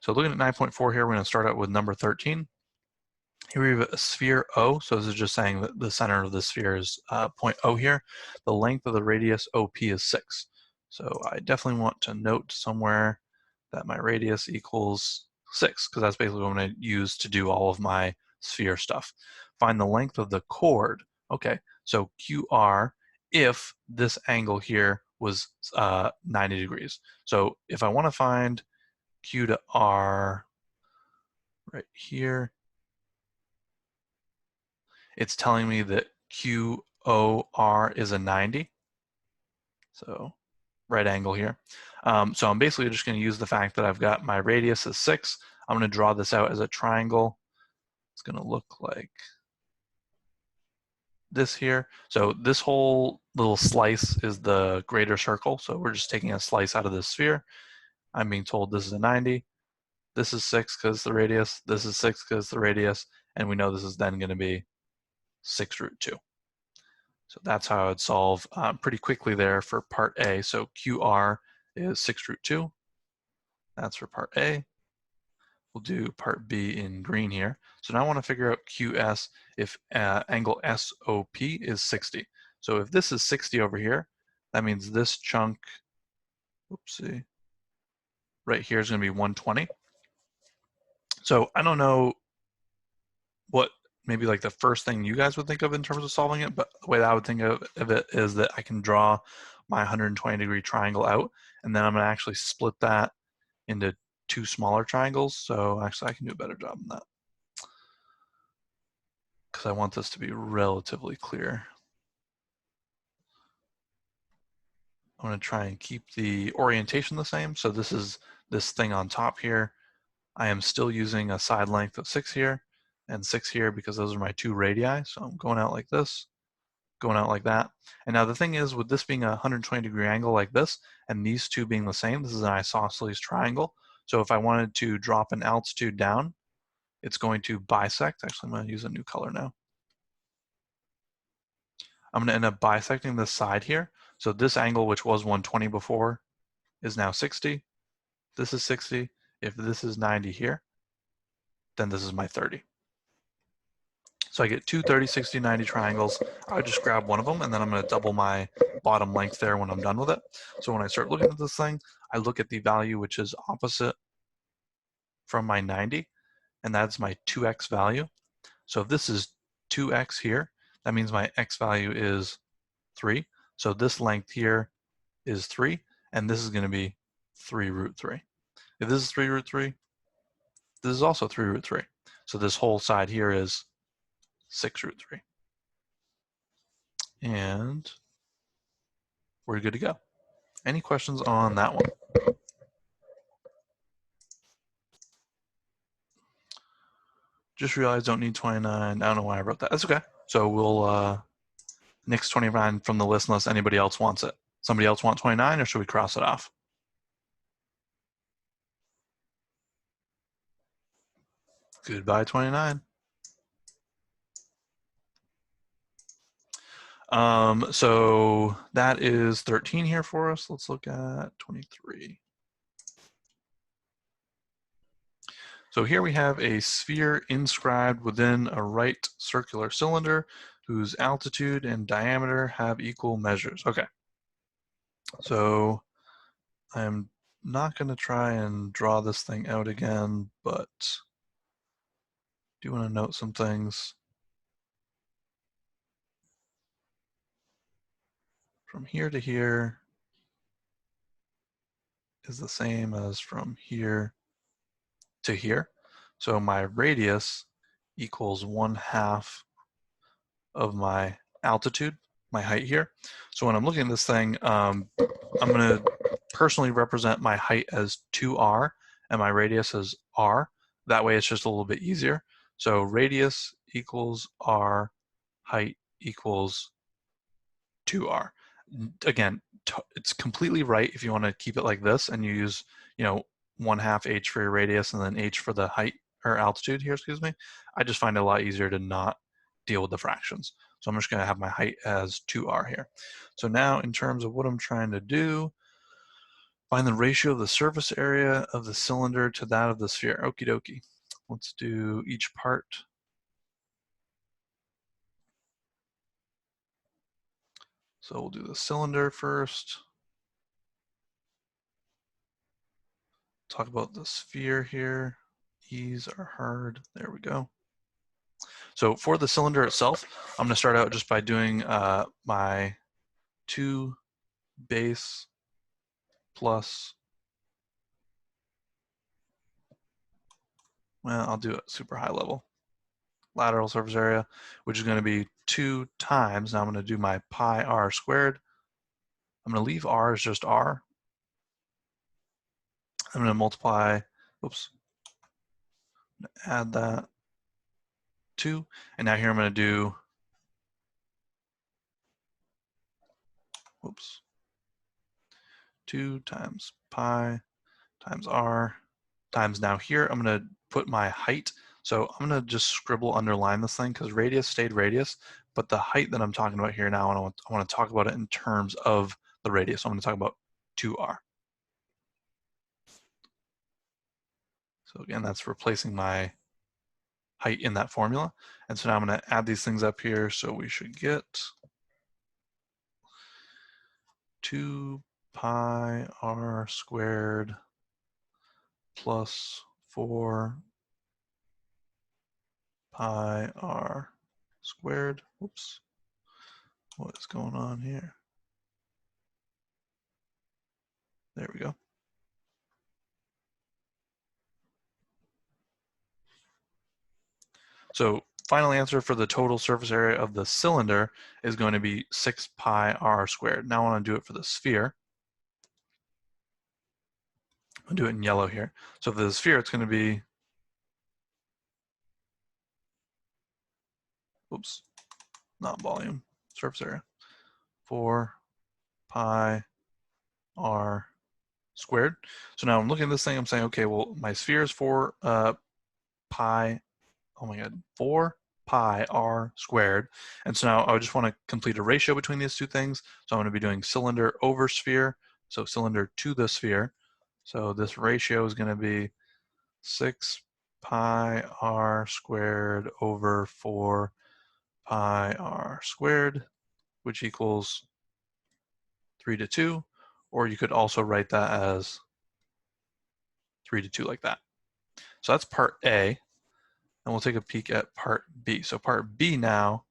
So looking at 9.4 here, we're going to start out with number 13. Here we have a sphere O, so this is just saying that the center of the sphere is point O here. The length of the radius OP is 6. So I definitely want to note somewhere that my radius equals 6, because that's basically what I'm going to use to do all of my sphere stuff. Find the length of the chord. Okay, so QR, if this angle here was 90 degrees. So if I want to find Q to R right here, it's telling me that QOR is a 90. So right angle here. So I'm basically just going to use the fact that I've got my radius is 6. I'm going to draw this out as a triangle. It's going to look like this here. So this whole little slice is the greater circle. So we're just taking a slice out of this sphere. I'm being told this is a 90. This is 6 because the radius. This is 6 because the radius. And we know this is then going to be 6 root 2. So that's how I would solve pretty quickly there for part A. So QR is 6 root 2. That's for part A. We'll do part B in green here. So now I want to figure out QS if angle SOP is 60. So if this is 60 over here, that means this chunk, oopsie, right here is going to be 120. So I don't know what maybe like the first thing you guys would think of in terms of solving it, but the way that I would think of it is that I can draw my 120-degree triangle out, and then I'm going to actually split that into 2 smaller triangles. So actually I can do a better job than that, because I want this to be relatively clear. I'm going to try and keep the orientation the same. So this is this thing on top here. I am still using a side length of 6 here and 6 here because those are my 2 radii. So I'm going out like this, going out like that. And now the thing is, with this being a 120-degree angle like this, and these two being the same, this is an isosceles triangle. So if I wanted to drop an altitude down, it's going to bisect. Actually, I'm going to use a new color now. I'm going to end up bisecting this side here. So this angle, which was 120 before, is now 60. This is 60. If this is 90 here, then this is my 30. So I get 2 30, 60, 90 triangles. I just grab one of them, and then I'm going to double my bottom length there when I'm done with it. So when I start looking at this thing, I look at the value which is opposite from my 90, and that's my 2x value. So if this is 2x here, that means my x value is 3. So this length here is 3, and this is going to be 3 root 3. If this is 3 root 3, this is also 3 root 3. So this whole side here is 6 root 3. And we're good to go. Any questions on that one? Just realized don't need 29. I don't know why I wrote that. That's okay. So we'll nix 29 from the list unless anybody else wants it. Somebody else want 29, or should we cross it off? Goodbye 29. So that is 13 here for us. Let's look at 23. So here we have a sphere inscribed within a right circular cylinder whose altitude and diameter have equal measures. Okay. So I'm not going to try and draw this thing out again, but I do want to note some things. From here to here is the same as from here to here. So my radius equals 1/2 of my altitude, my height here. So when I'm looking at this thing, I'm going to personally represent my height as 2r and my radius as r. That way it's just a little bit easier. So radius equals r, height equals 2r. Again, it's completely right if you want to keep it like this and you use, 1/2 h for your radius and then h for the height or altitude here, excuse me. I just find it a lot easier to not deal with the fractions. So I'm just going to have my height as 2r here. So now in terms of what I'm trying to do, Find the ratio of the surface area of the cylinder to that of the sphere. Okie dokie. Let's do each part. So we'll do the cylinder first. Talk about the sphere here. E's are hard. There we go. So for the cylinder itself, I'm going to start out just by doing my 2 base plus, well, I'll do it super high level. Lateral surface area, which is going to be 2 times, now I'm going to do my pi r squared. I'm going to leave r as just r. I'm going to multiply, oops, add that 2, and now here I'm going to do, whoops, 2 times pi times r times, now here I'm going to put my height. So I'm going to just scribble underline this thing because radius stayed radius, but the height that I'm talking about here now, I want to talk about it in terms of the radius. So I'm going to talk about 2r. So again, that's replacing my height in that formula. And so now I'm going to add these things up here. So we should get 2 pi r squared plus 4 pi r squared. Whoops. What is going on here? There we go. So final answer for the total surface area of the cylinder is going to be 6 pi r squared. Now I want to do it for the sphere. I'll do it in yellow here. So for the sphere, it's going to be, oops, not volume, surface area, 4 pi r squared. So now I'm looking at this thing, I'm saying, okay, well, my sphere is 4 pi, oh my god, 4 pi r squared. And so now I just want to complete a ratio between these two things. So I'm going to be doing cylinder over sphere, so cylinder to the sphere. So this ratio is going to be 6 pi r squared over 4 pi r squared, which equals 3 to 2, or you could also write that as 3 to 2 like that. So that's part A, and we'll take a peek at part B. So part B now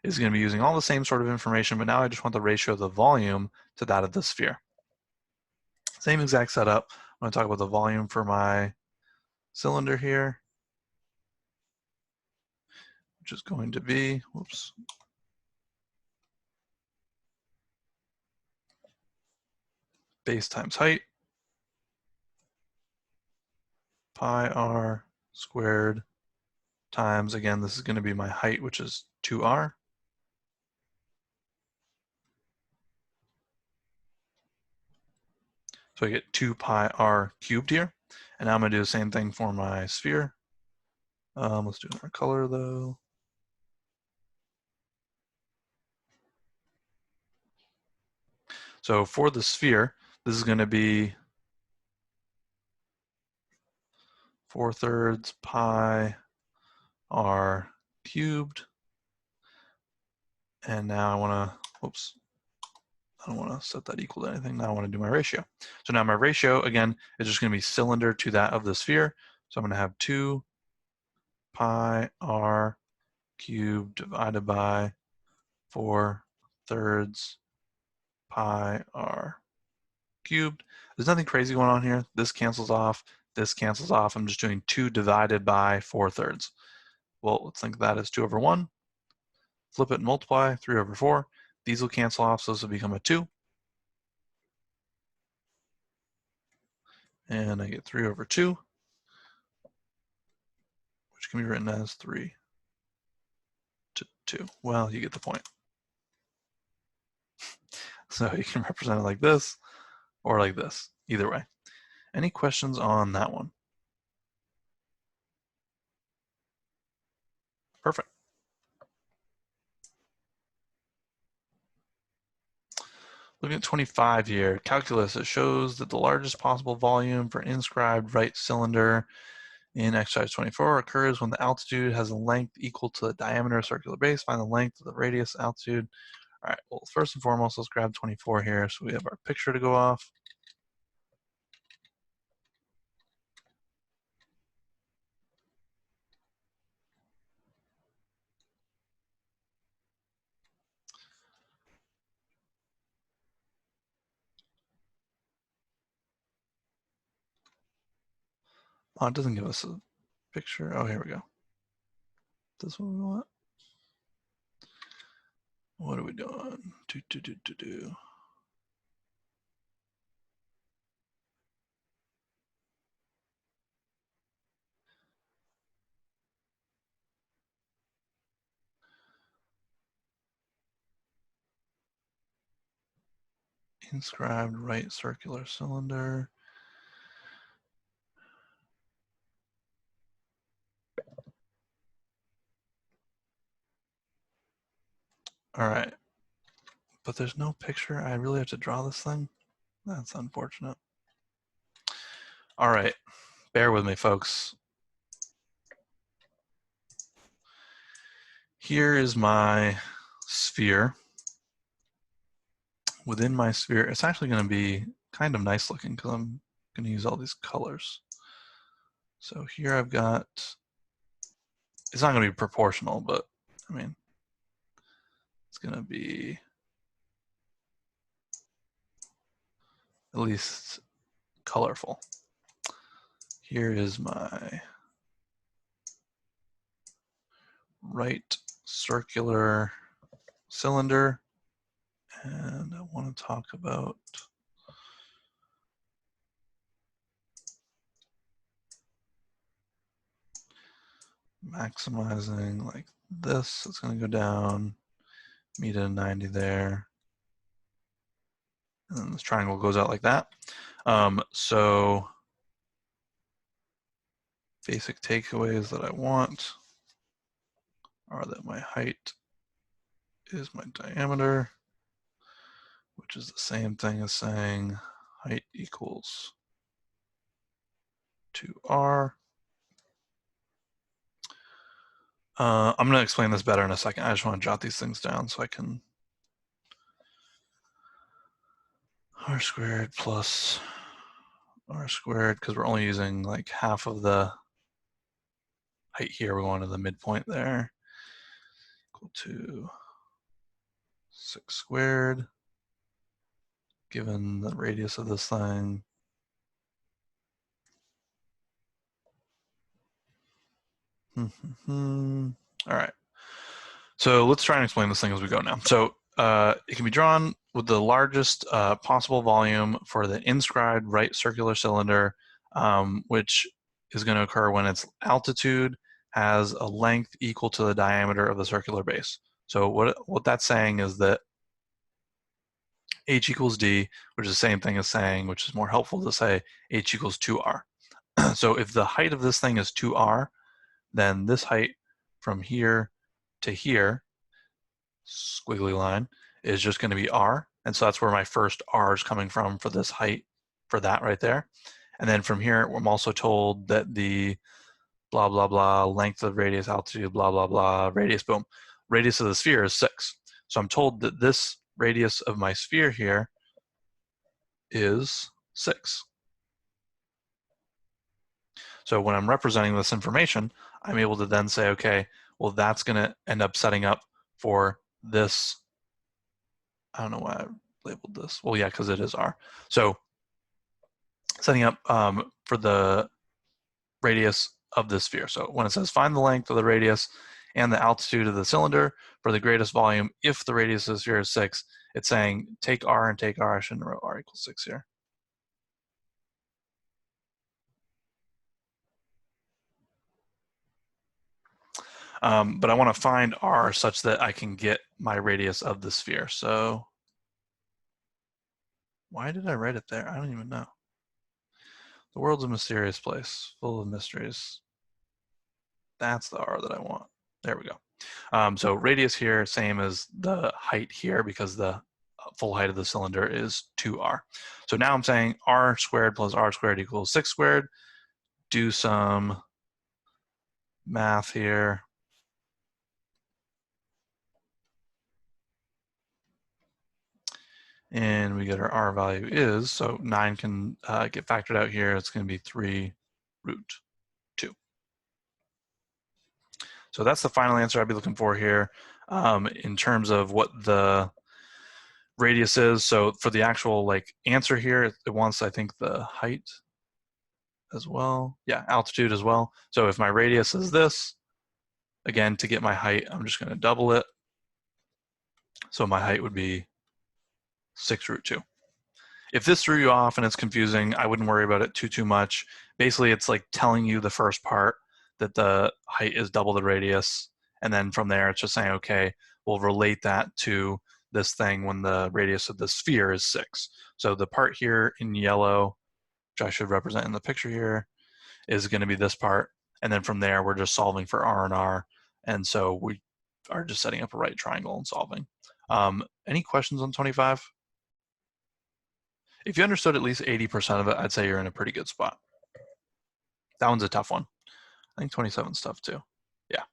is going to be using all the same sort of information, but now I just want the ratio of the volume to that of the sphere. Same exact setup. I'm going to talk about the volume for my cylinder here, which is going to be, whoops, base times height, pi r squared times, again, this is going to be my height, which is 2r. So I get 2 pi r cubed here. And now I'm going to do the same thing for my sphere. Let's do our color though. So for the sphere, this is going to be 4/3 pi r cubed. And now I want to, whoops, I don't want to set that equal to anything. Now I want to do my ratio. So now my ratio, again, is just going to be cylinder to that of the sphere. So I'm going to have 2 pi r cubed divided by 4/3 pi r cubed. There's nothing crazy going on here. This cancels off. This cancels off. I'm just doing 2 divided by 4/3. Well, let's think of that as 2 over 1. Flip it and multiply, 3 over 4. These will cancel off, so this will become a 2. And I get 3 over 2, which can be written as 3 to 2. Well, you get the point. So you can represent it like this or like this, either way. Any questions on that one? Perfect. Looking at 25 here, calculus, it shows that the largest possible volume for an inscribed right cylinder in exercise 24 occurs when the altitude has a length equal to the diameter of circular base. Find the length of the radius altitude. All right, well, first and foremost, let's grab 24 here so we have our picture to go off. Oh, it doesn't give us a picture. Oh, here we go. This one we want. What are we doing? Inscribed right circular cylinder. All right, but there's no picture. I really have to draw this thing. That's unfortunate. All right, bear with me, folks. Here is my sphere. Within my sphere, it's actually going to be kind of nice looking because I'm going to use all these colors. So here I've got, it's not going to be proportional, but I mean, it's going to be at least colorful. Here is my right circular cylinder, and I want to talk about maximizing like this. It's going to go down, meet at a 90 there, and then this triangle goes out like that. So basic takeaways that I want are that my height is my diameter, which is the same thing as saying height equals 2r. I'm going to explain this better in a second. I just want to jot these things down so I can r squared plus r squared, because we're only using like half of the height here. We're going to the midpoint there, equal to 6 squared, given the radius of this thing. All right. So let's try and explain this thing as we go now. So it can be drawn with the largest possible volume for the inscribed right circular cylinder, which is going to occur when its altitude has a length equal to the diameter of the circular base. So what that's saying is that h equals d, which is the same thing as saying, which is more helpful to say, h equals 2r. So if the height of this thing is 2r, then this height from here to here, squiggly line, is just going to be r. And so that's where my first r is coming from for this height, for that right there. And then from here, I'm also told that the blah, blah, blah, length of radius, altitude, blah, blah, blah, radius, boom. Radius of the sphere is 6. So I'm told that this radius of my sphere here is 6. So when I'm representing this information, I'm able to then say, okay, well, that's going to end up setting up for this. I don't know why I labeled this. Well, yeah, because it is R. So setting up for the radius of the sphere. So when it says find the length of the radius and the altitude of the cylinder for the greatest volume, if the radius of the sphere is 6, it's saying take R and take R. I shouldn't wrote R equals 6 here. But I want to find R such that I can get my radius of the sphere. So why did I write it there? I don't even know. The world's a mysterious place, full of mysteries. That's the R that I want. There we go. So radius here, same as the height here, because the full height of the cylinder is 2r. So now I'm saying r squared plus r squared equals 6 squared. Do some math here. And we get our r value is, so 9 can get factored out here. It's going to be 3 root 2. So that's the final answer I'd be looking for here in terms of what the radius is. So for the actual answer here, it wants, I think, the height as well. Yeah, altitude as well. So if my radius is this, again, to get my height, I'm just going to double it. So my height would be 6 root 2. If this threw you off and it's confusing, I wouldn't worry about it too much. Basically, it's like telling you the first part that the height is double the radius. And then from there, it's just saying, okay, we'll relate that to this thing when the radius of the sphere is 6. So the part here in yellow, which I should represent in the picture here, is going to be this part. And then from there, we're just solving for r and r. And so we are just setting up a right triangle and solving. Any questions on 25? If you understood at least 80% of it, I'd say you're in a pretty good spot. That one's a tough one. I think 27's tough too. Yeah.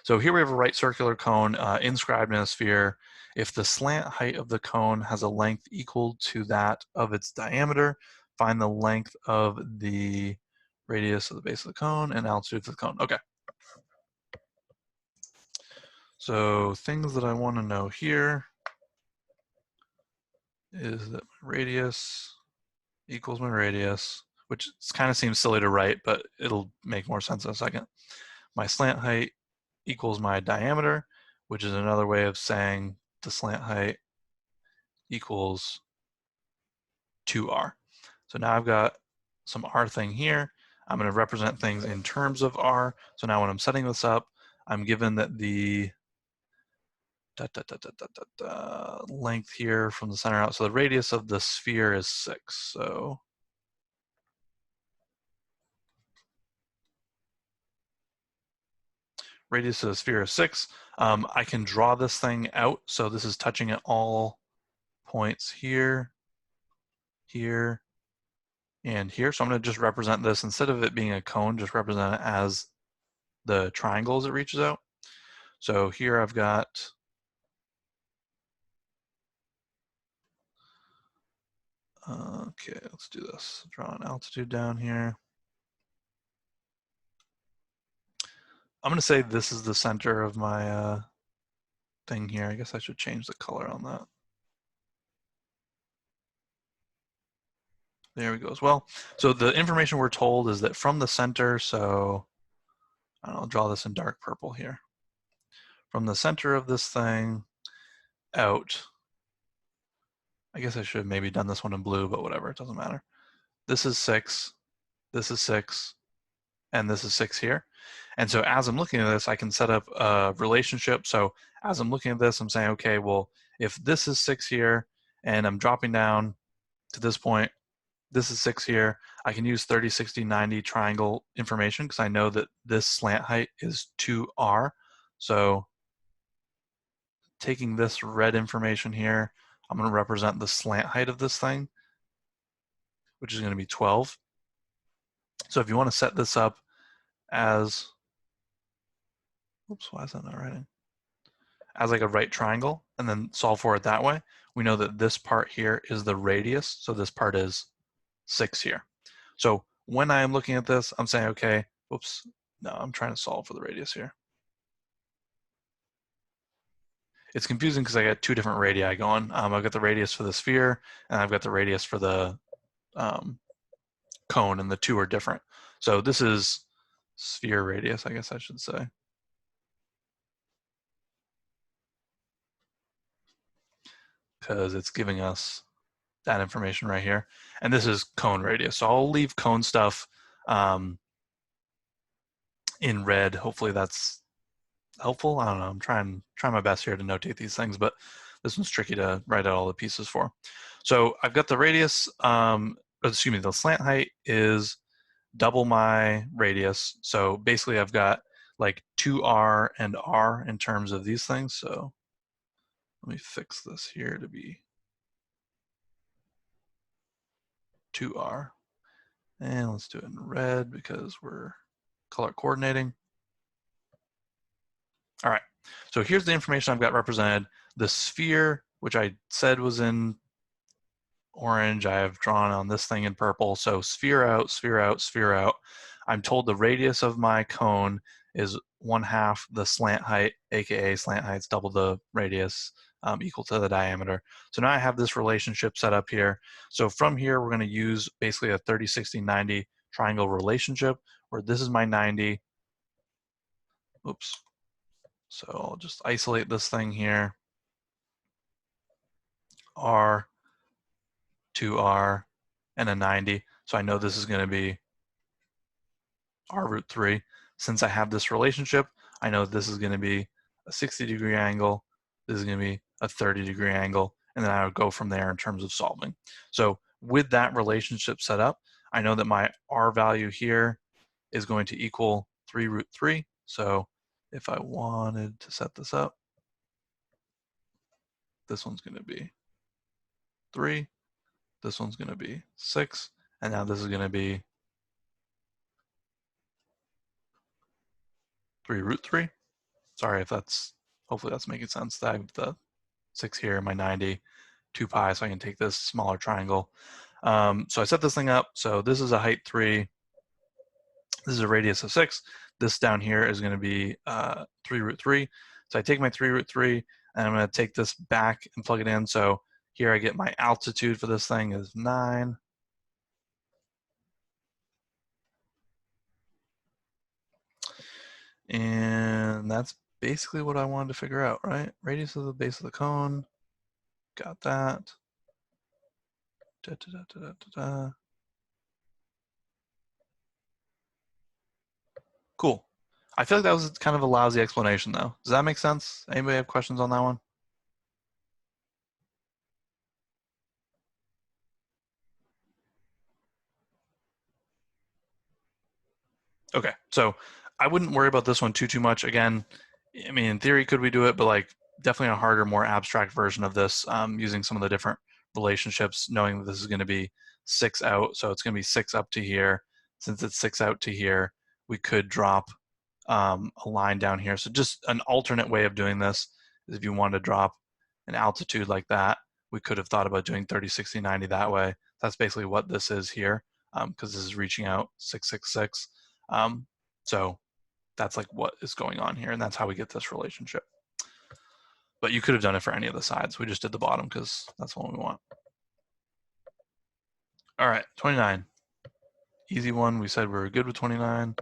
So here we have a right circular cone inscribed in a sphere. If the slant height of the cone has a length equal to that of its diameter, find the length of the radius of the base of the cone and altitude of the cone. Okay. So things that I want to know here is that my radius equals my radius, which kind of seems silly to write, but it'll make more sense in a second. My slant height equals my diameter, which is another way of saying the slant height equals 2r. So now I've got some r thing here. I'm going to represent things in terms of r. So now when I'm setting this up, I'm given that the length here from the center out. So the radius of the sphere is 6. So radius of the sphere is 6. I can draw this thing out. So this is touching at all points here, here, and here. So I'm going to just represent this, instead of it being a cone, just represent it as the triangle as it reaches out. So here I've got okay, let's do this. Draw an altitude down here. I'm going to say this is the center of my thing here. I guess I should change the color on that. There we go as well. So the information we're told is that from the center, so I'll draw this in dark purple here. From the center of this thing out, I guess I should have maybe done this one in blue, but whatever, it doesn't matter. This is 6, this is 6, and this is 6 here. And so as I'm looking at this, I can set up a relationship. So as I'm looking at this, I'm saying, okay, well, if this is 6 here, and I'm dropping down to this point, this is 6 here, I can use 30, 60, 90 triangle information because I know that this slant height is 2r. So taking this red information here, I'm going to represent the slant height of this thing, which is going to be 12. So if you want to set this up as, oops, why is that not writing? As like a right triangle and then solve for it that way, we know that this part here is the radius. So this part is 6 here. So when I am looking at this, I'm saying, okay, whoops, no, I'm trying to solve for the radius here. It's confusing because I got 2 different radii going. I've got the radius for the sphere and I've got the radius for the cone, and the 2 are different. So this is sphere radius, I guess I should say. Because it's giving us that information right here. And this is cone radius. So I'll leave cone stuff in red. Hopefully that's helpful. I don't know. I'm trying my best here to notate these things, but this one's tricky to write out all the pieces for. So I've got the radius, excuse me, the slant height is double my radius. So basically I've got like 2r and r in terms of these things. So let me fix this here to be 2r. And let's do it in red because we're color coordinating. All right, so here's the information I've got represented. The sphere, which I said was in orange, I have drawn on this thing in purple. So sphere out, sphere out, sphere out. I'm told the radius of my cone is 1/2 the slant height, aka slant height's double the radius, equal to the diameter. So now I have this relationship set up here. So from here, we're going to use basically a 30, 60, 90 triangle relationship where this is my 90. Oops. So I'll just isolate this thing here. R, 2r, and a 90. So I know this is going to be r root 3. Since I have this relationship, I know this is going to be a 60-degree angle, this is going to be a 30-degree angle, and then I would go from there in terms of solving. So with that relationship set up, I know that my r value here is going to equal 3 root 3. So if I wanted to set this up, this one's going to be 3, this one's going to be 6, and now this is going to be 3 root 3. Sorry if that's, hopefully that's making sense. I have the 6 here, my 90, 2 pi, so I can take this smaller triangle. So I set this thing up. So this is a height 3. This is a radius of 6. This down here is going to be 3 root 3. So I take my 3 root 3, and I'm going to take this back and plug it in. So here I get my altitude for this thing is 9. And that's basically what I wanted to figure out, right? Radius of the base of the cone. Got that. Da, da, da, da, da, da. Cool. I feel like that was kind of a lousy explanation, though. Does that make sense? Anybody have questions on that one? Okay, so I wouldn't worry about this one too much. Again, I mean, in theory, could we do it? But like, definitely a harder, more abstract version of this, using some of the different relationships, knowing that this is going to be 6 out, so it's going to be 6 up to here. Since it's 6 out to here, we could drop a line down here. So just an alternate way of doing this is if you wanted to drop an altitude like that, we could have thought about doing 30, 60, 90 that way. That's basically what this is here, because this is reaching out 666. So that's like what is going on here, and that's how we get this relationship. But you could have done it for any of the sides. We just did the bottom because that's what we want. All right, 29. Easy one. We said we were good with 29.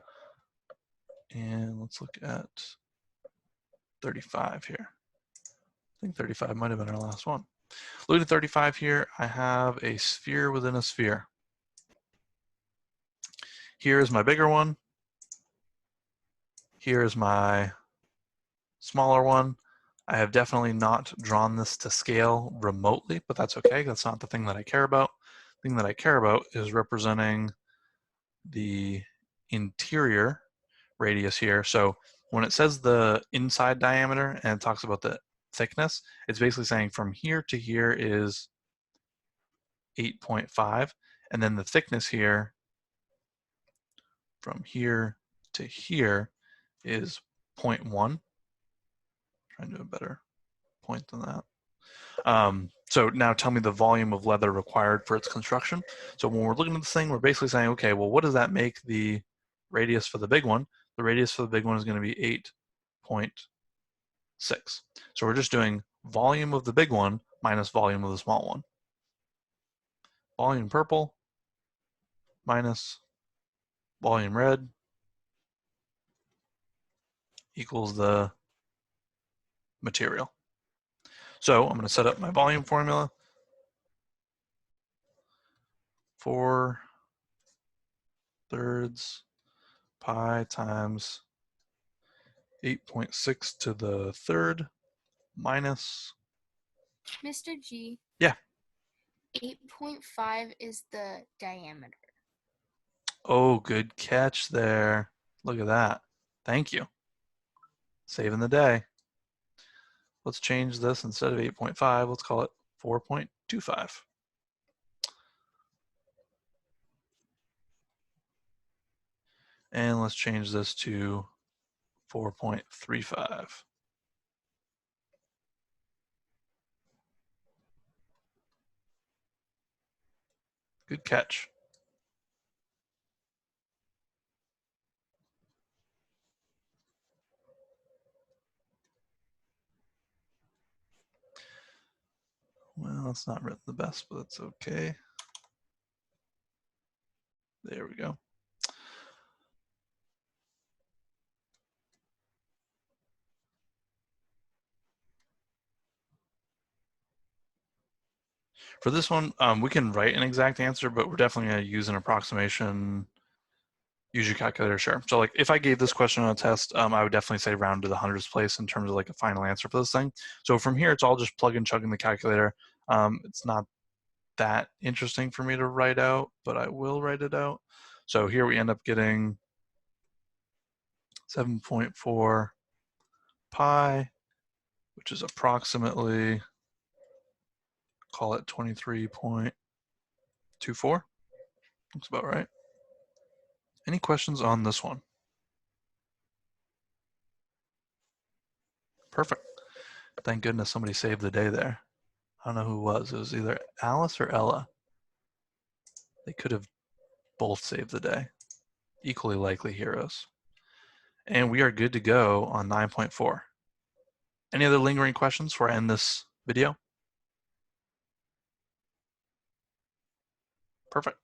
And let's look at 35 here. I think 35 might have been our last one. Looking at 35 here, I have a sphere within a sphere. Here is my bigger one. Here is my smaller one. I have definitely not drawn this to scale remotely, but that's okay. That's not the thing that I care about. The thing that I care about is representing the interior radius here. So when it says the inside diameter and it talks about the thickness, it's basically saying from here to here is 8.5, and then the thickness here from here to here is 0.1. Trying to do a better point than that. So now tell me the volume of leather required for its construction. So when we're looking at this thing, we're basically saying, okay, well, what does that make the radius for the big one? The radius for the big one is going to be 8.6. So we're just doing volume of the big one minus volume of the small one. Volume purple minus volume red equals the material. So I'm going to set up my volume formula. 4/3 pi times 8.6 to the third minus. Mr. G. Yeah. 8.5 is the diameter. Oh, good catch there. Look at that. Thank you. Saving the day. Let's change this instead of 8.5. Let's call it 4.25. And let's change this to 4.35. Good catch. Well, it's not written the best, but it's okay. There we go. For this one, we can write an exact answer, but we're definitely going to use an approximation. Use your calculator, sure. So like if I gave this question on a test, I would definitely say round to the hundredths place in terms of like a final answer for this thing. So from here, it's all just plug and chug in the calculator. It's not that interesting for me to write out, but I will write it out. So here we end up getting 7.4 pi, which is approximately, call it 23.24. Looks about right. Any questions on this one? Perfect. Thank goodness somebody saved the day there. I don't know who it was. It was either Alice or Ella. They could have both saved the day. Equally likely heroes. And we are good to go on 9.4. Any other lingering questions before I end this video? Perfect.